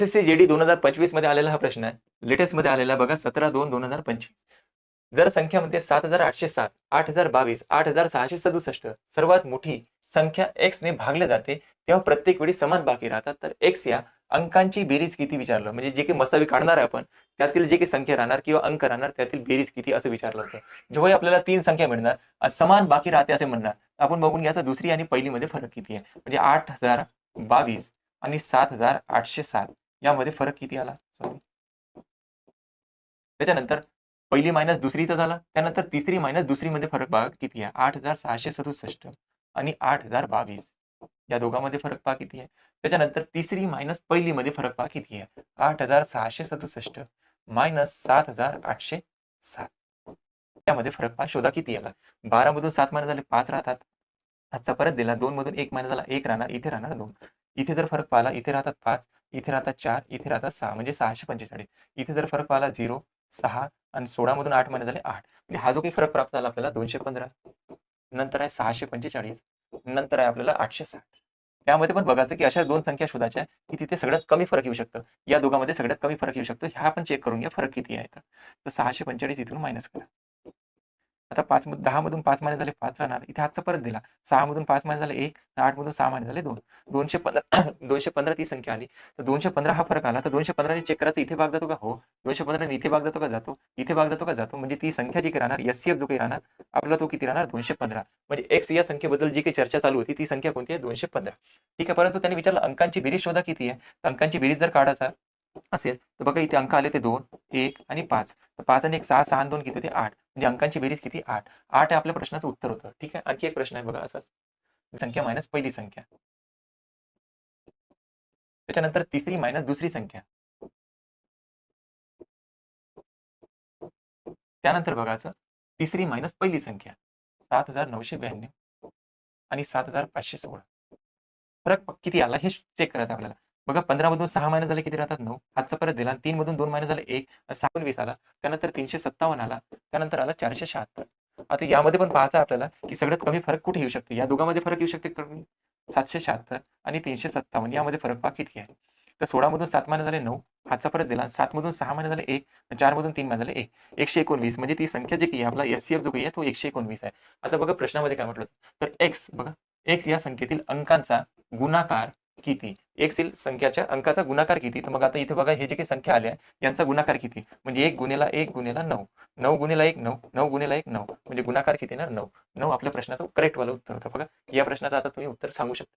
SSC JD 2025 मध्ये आलेला हा प्रश्न आहे. लेटेस्ट मध्ये आलेला बघा 17/2/2025. जर संख्या म्हणते 7807, 8022, 8667 सर्वात मोठी संख्या x ने भागले जाते तेव्हा प्रत्येक वेळी समान बाकी राहतात. तर x या अंकांची बेरीज किती विचारलं, म्हणजे जे काही मसावी काढणार आहे आपण त्यातील जे काही संख्या राहणार किंवा अंक राहणार त्यातील बेरीज किती असं विचारलं होतं. जेव्हा आपल्याला 3 संख्या मिळणार समान बाकी राहते असे म्हणणार, आपण बघून घ्यायचं दुसरी आणि पहिली मध्ये फरक किती आहे. म्हणजे 8022 आणि 7807 यामध्ये फरक किती आला. त्याच्यानंतर पहिली मायनस दुसरीचा झाला, त्यानंतर तिसरी मायनस दुसरी मध्ये फरक पहा किती आहे. 8667 आणि 8022 या दोघांमध्ये फरक पहा किती आहे. त्याच्यानंतर तिसरी मायनस पहिली मध्ये फरक पहा किती आहे. 8667 मायनस 7807 त्यामध्ये फरक पहा, शोधा किती आला. 12 मधून 7 मायनस झाले 5 राहतात. आजचा परत दिला 2 मधून 1 मायनस झाला 1 राहणार, इथे राहणार 2. इथे जर फरक पाहिला इथे राहतात 5, इथे राहतात 4, इथे राहतात 6 म्हणजे 645. इथे जर फरक पाहिला 0, 6 आणि 16 मधून 8 मायनस झाले 8. म्हणजे हा जो काही फरक प्राप्त झाला आपल्याला 215, नंतर आहे 645, नंतर आहे आपल्याला 860. त्यामध्ये पण बघायचं की अशा दोन संख्या शोधायच्या की तिथे सगळ्यात कमी फरक येऊ शकतं. या दोघांमध्ये सगळ्यात कमी फरक येऊ शकतो. ह्या आपण चेक करून घ्या फरक किती आहे. तर 645 इथून मायनस करा. आता 10 मधून 5 मायनस झाले 5 राहणार. इथे हातचा परत दिला. 6 मधून 5 मायनस झाले 1, 8 मधून 6 मायनस झाले 2. 215 215 ती संख्या आली. तर 215 हा फरक आला. तर 215 ने चेक करायचं इथे भाग जातो का? हो. 215 ने इथे भाग जातो का? जातो. इथे भाग जातो का? जातो. म्हणजे ती संख्या जी काही राहणार एचसीएफ जो काही राहणार आपला तो किती राहणार 215. म्हणजे एक्स या संख्येबद्दल जी काही चर्चा चालू होती ती संख्या कोणती आहे 215. ठीक आहे. परंतु त्यांनी विचारलं अंकांची बेरीज शोधा किती आहे. तर अंकांची बेरीज जर काढायचा असेल तर बघा इथे अंक आले ते 2, 1 आणि 5. तर 5 आणि 1 6, 6 आणि 2 किती होते 8. म्हणजे अंकांची बेरीज किती 8. 8 हे आपल्या प्रश्नाचं उत्तर होतं. ठीक आहे. आणखी एक प्रश्न आहे बघा असाच. संख्या मायनस पहिली संख्या. त्याच्यानंतर तिसरी मायनस दुसरी संख्या. त्यानंतर बघायचं तिसरी मायनस पहिली संख्या 7992 आणि 7516. फरक किती आला हे चेक करायचं आपल्याला. बघा 15 मधून 6 मायनस झाले किती राहतात 9. हातचा परत दिला. 3 मधून 2 मायनस झाले 1, 26 आला. त्यानंतर 357 आला. त्यानंतर आला 476. आता यामध्ये पण पाहायचं आपल्याला की सगळ्यात कमी फरक कुठे येऊ शकते. या दोघांमध्ये फरक येऊ शकते कमी. 776 आणि 357 यामध्ये फरक पहा किती आहे. तर 16 मधून 7 मायनस झाले 9. हातचा परत दिला. 7 मधून 6 मायनस झाले 1, 4 मधून 3 मायनस झाले 1. 119 म्हणजे ती संख्या जी काही आपला एचसीएफ जो काही आहे तो 119 आहे. आता बघा प्रश्नामध्ये काय म्हटलं तर एक्स बघा एक्स या संख्येतील अंकांचा गुणाकार किती. एक्स संख्याच्या अंकाचा गुणाकार किती. तर मग आता इथे बघा हे जे काही संख्या आल्या यांचा गुणाकार किती. म्हणजे 1 गुणिला 1 गुणिला 9, 9 गुणिला 1 9, 9 गुणिला 1 9 म्हणजे गुणाकार किती ना 9. 9 आपल्या प्रश्नाचं करेक्ट वाला उत्तर होतं. बघा या प्रश्नाचं आता तुम्ही उत्तर सांगू शकता.